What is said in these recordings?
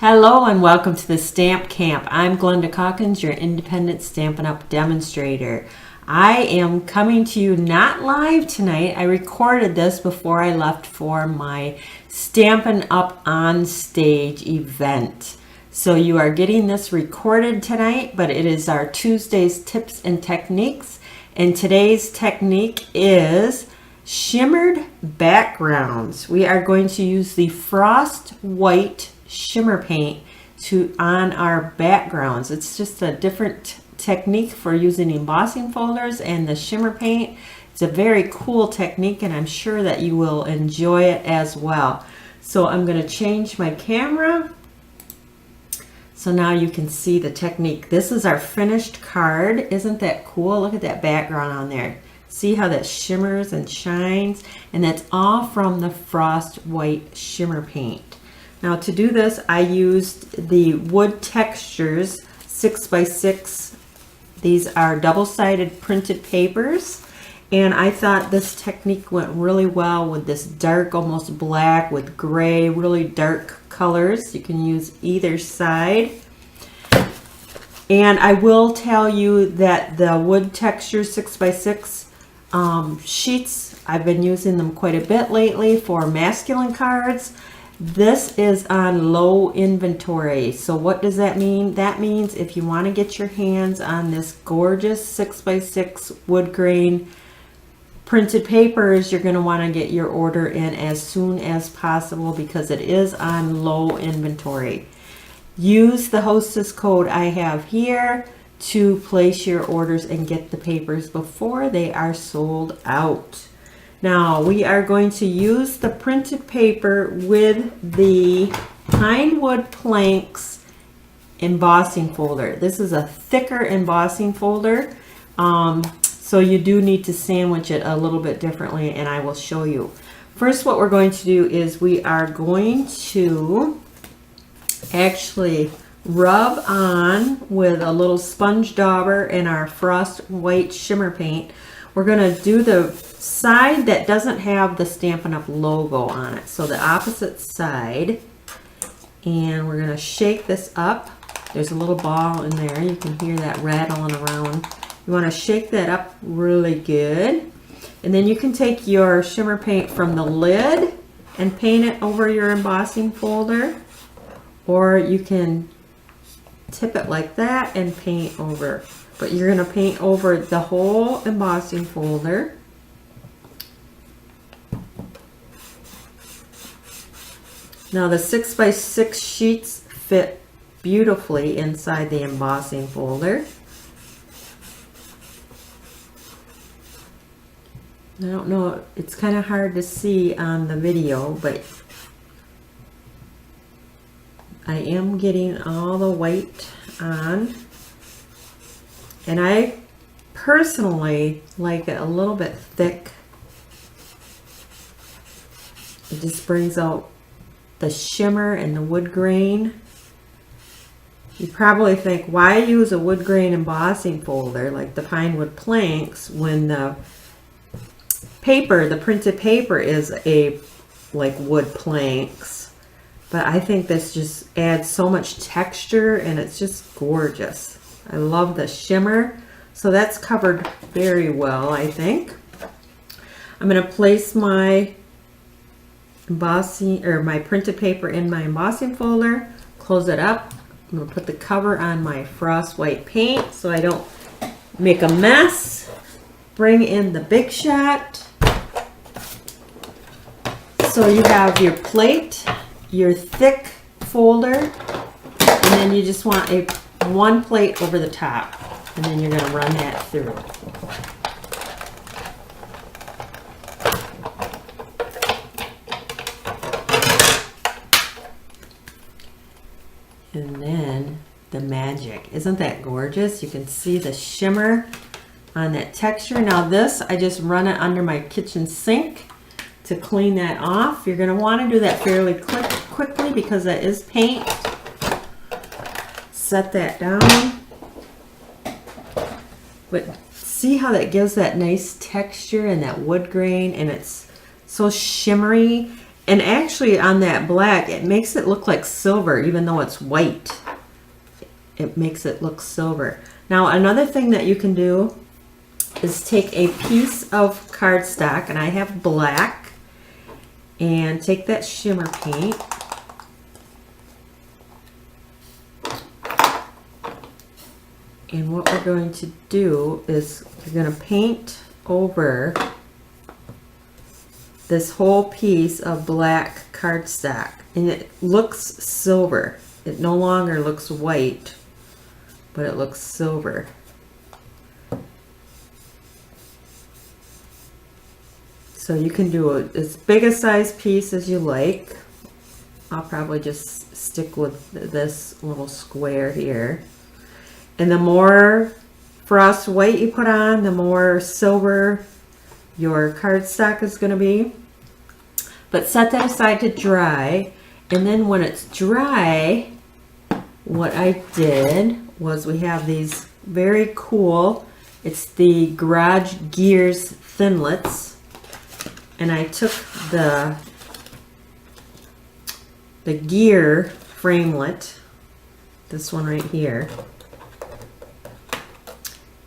Hello and welcome to the Stamp Camp. I'm Glenda Calkins, your independent Stampin' Up! Demonstrator. I am coming to you not live tonight. I recorded this before I left for my Stampin' Up! On Stage event. So you are getting this recorded tonight, but it is our Tuesday's Tips and Techniques. And today's technique is shimmered backgrounds. We are going to use the Frost White shimmer paint on our backgrounds. It's just a different technique for using embossing folders and the shimmer paint. It's a very cool technique and I'm sure that you will enjoy it as well. So I'm going to change my camera so now you can see the technique. This is our finished card. Isn't that cool? Look at that background on there. See how that shimmers and shines? And that's all from the Frost White shimmer paint. Now to do this, I used the Wood Textures 6x6. These are double-sided printed papers. And I thought this technique went really well with this dark, almost black with gray, really dark colors. You can use either side. And I will tell you that the Wood Textures 6x6 sheets, I've been using them quite a bit lately for masculine cards. This is on low inventory. So what does that mean? That means if you want to get your hands on this gorgeous 6x6 wood grain printed papers, you're going to want to get your order in as soon as possible because it is on low inventory. Use the hostess code I have here to place your orders and get the papers before they are sold out. Now we are going to use the printed paper with the Pine Wood Planks embossing folder. This is a thicker embossing folder, so you do need to sandwich it a little bit differently, and I will show you. First, what we're going to do is we are going to actually rub on with a little sponge dauber and our Frost White shimmer paint. We're going to do the side that doesn't have the Stampin' Up! Logo on it. So the opposite side. And we're going to shake this up. There's a little ball in there. You can hear that rattling around. You want to shake that up really good. And then you can take your shimmer paint from the lid and paint it over your embossing folder. Or you can tip it like that and paint over. But you're going to paint over the whole embossing folder. Now the 6x6 sheets fit beautifully inside the embossing folder. I don't know, it's kind of hard to see on the video, but I am getting all the white on. And I personally like it a little bit thick. It just brings out the shimmer and the wood grain. You probably think, why use a wood grain embossing folder like the Pine Wood Planks when the paper, the printed paper, is like wood planks? But I think this just adds so much texture and it's just gorgeous. I love the shimmer. So that's covered very well, I think. I'm going to place my embossing or my printed paper in my embossing folder, close it up. I'm going to put the cover on my Frost White paint so I don't make a mess. Bring in the Big Shot. So you have your plate, your thick folder, and then you just want one plate over the top, and then you're going to run that through. And then the magic. Isn't that gorgeous? You can see the shimmer on that texture. Now this, I just run it under my kitchen sink to clean that off. You're going to want to do that fairly quickly because that is paint. Set that down. But see how that gives that nice texture and that wood grain, and it's so shimmery. And actually on that black, it makes it look like silver, even though it's white. It makes it look silver. Now, another thing that you can do is take a piece of cardstock, and I have black, and take that shimmer paint. And what we're going to do is we're going to paint over this whole piece of black cardstock, and it looks silver. It no longer looks white, but it looks silver. So you can do as big a size piece as you like. I'll probably just stick with this little square here. And the more frost white you put on, the more silver your cardstock is going to be. But set that aside to dry. And then when it's dry, what I did was we have these very cool, it's the Garage Gears Thinlits. And I took the gear framelit, this one right here,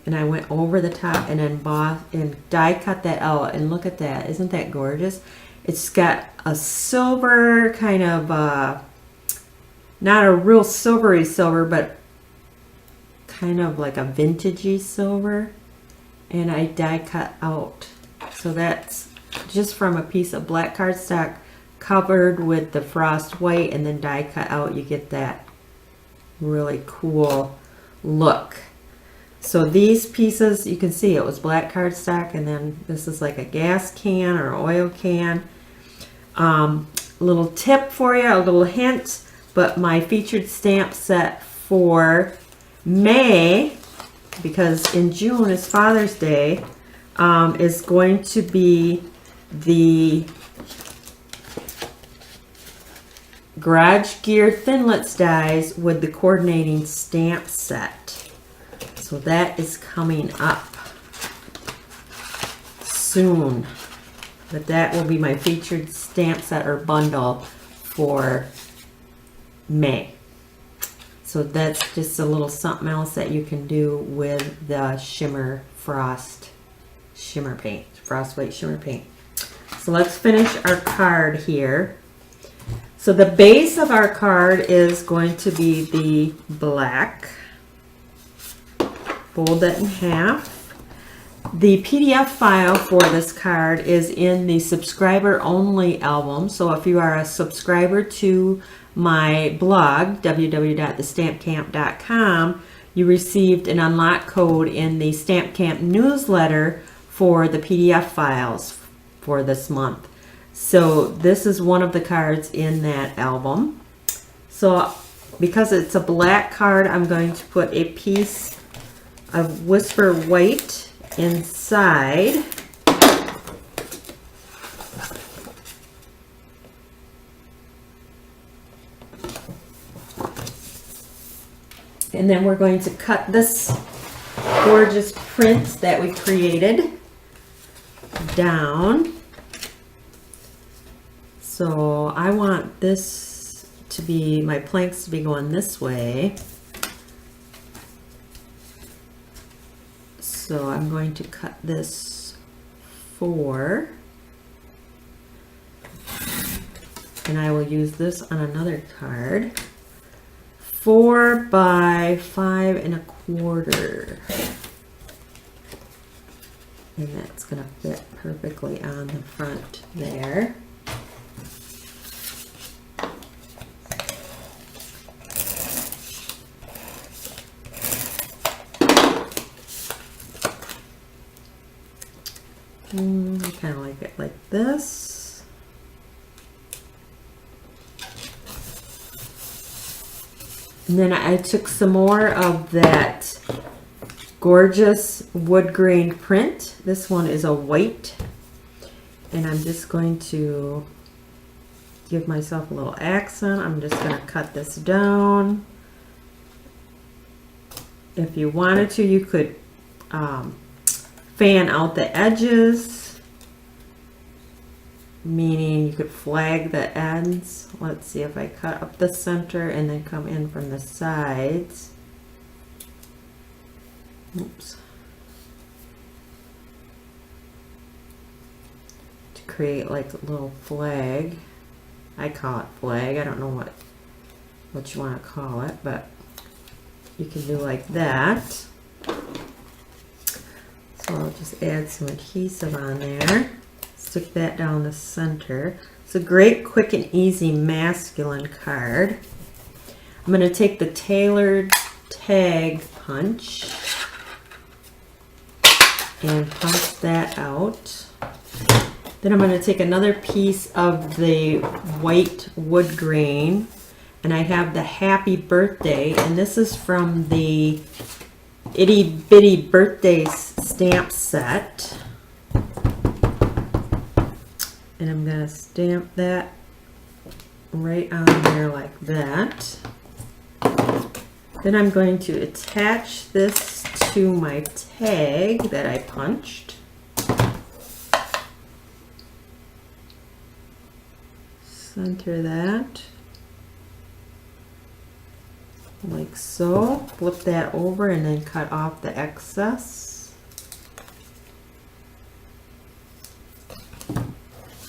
and I went over the top and embossed and die cut that out. And look at that, isn't that gorgeous? It's got a silver kind of, not a real silvery silver, but kind of like a vintagey silver. And I die cut out. So that's just from a piece of black cardstock covered with the frost white and then die cut out. You get that really cool look. So these pieces, you can see it was black cardstock, and then this is like a gas can or oil can. Little tip for you, a little hint, but my featured stamp set for May, because in June is Father's Day, is going to be the Garage Gear Thinlits dies with the coordinating stamp set. So that is coming up soon. But that will be my featured stamp set or bundle for May. So that's just a little something else that you can do with the Shimmer Frost Shimmer Paint, Frost White Shimmer Paint. So let's finish our card here. So the base of our card is going to be the black. Fold it in half. The PDF file for this card is in the subscriber only album. So if you are a subscriber to my blog, www.TheStampCamp.com, you received an unlock code in the StampCamp newsletter for the PDF files for this month. So this is one of the cards in that album. So because it's a black card, I'm going to put a piece of Whisper White inside. And then we're going to cut this gorgeous print that we created down. So I want this to be, my planks to be going this way. So I'm going to cut this 4. And I will use this on another card. 4 by 5 1/4. And that's going to fit perfectly on the front there. I kind of like it like this. And then I took some more of that gorgeous wood grain print. This one is a white. And I'm just going to give myself a little accent. I'm just going to cut this down. If you wanted to, you could fan out the edges meaning you could flag the ends. Let's see if I cut up the center and then come in from the sides. Oops. To create like a little flag. I call it flag. I don't know what you want to call it, but you can do like that. So I'll just add some adhesive on there. Stick that down the center. It's a great, quick, and easy masculine card. I'm going to take the tailored tag punch and punch that out. Then I'm going to take another piece of the white wood grain, and I have the Happy Birthday, and this is from the Itty Bitty Birthday stamp set. And I'm going to stamp that right on there like that. Then I'm going to attach this to my tag that I punched. Center that like so. Flip that over and then cut off the excess.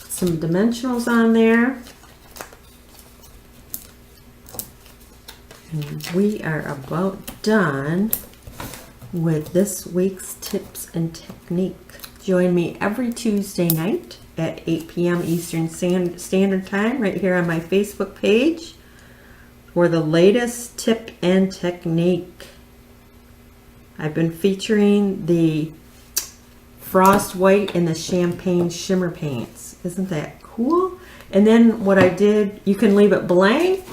Some dimensionals on there. And we are about done with this week's tips and technique. Join me every Tuesday night at 8 p.m. Eastern Standard Time right here on my Facebook page for the latest tip and technique. I've been featuring the Frost White and the Champagne Shimmer paints. Isn't that cool? And then what I did, you can leave it blank,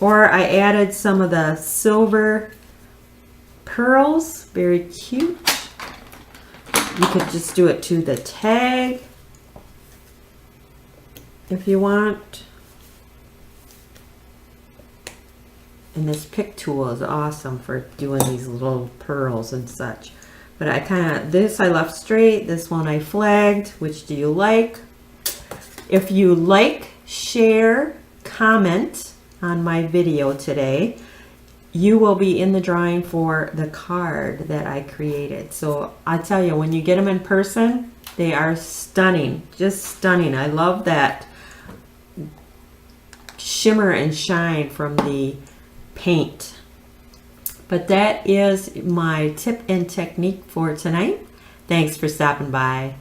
or I added some of the silver pearls. Very cute. You could just do it to the tag if you want. And this pick tool is awesome for doing these little pearls and such. But I kind of, this I left straight, this one I flagged. Which do you like? If you like, share, comment on my video today, you will be in the drawing for the card that I created. So I tell you, when you get them in person, they are stunning, just stunning. I love that shimmer and shine from the paint. But that is my tip and technique for tonight. Thanks for stopping by.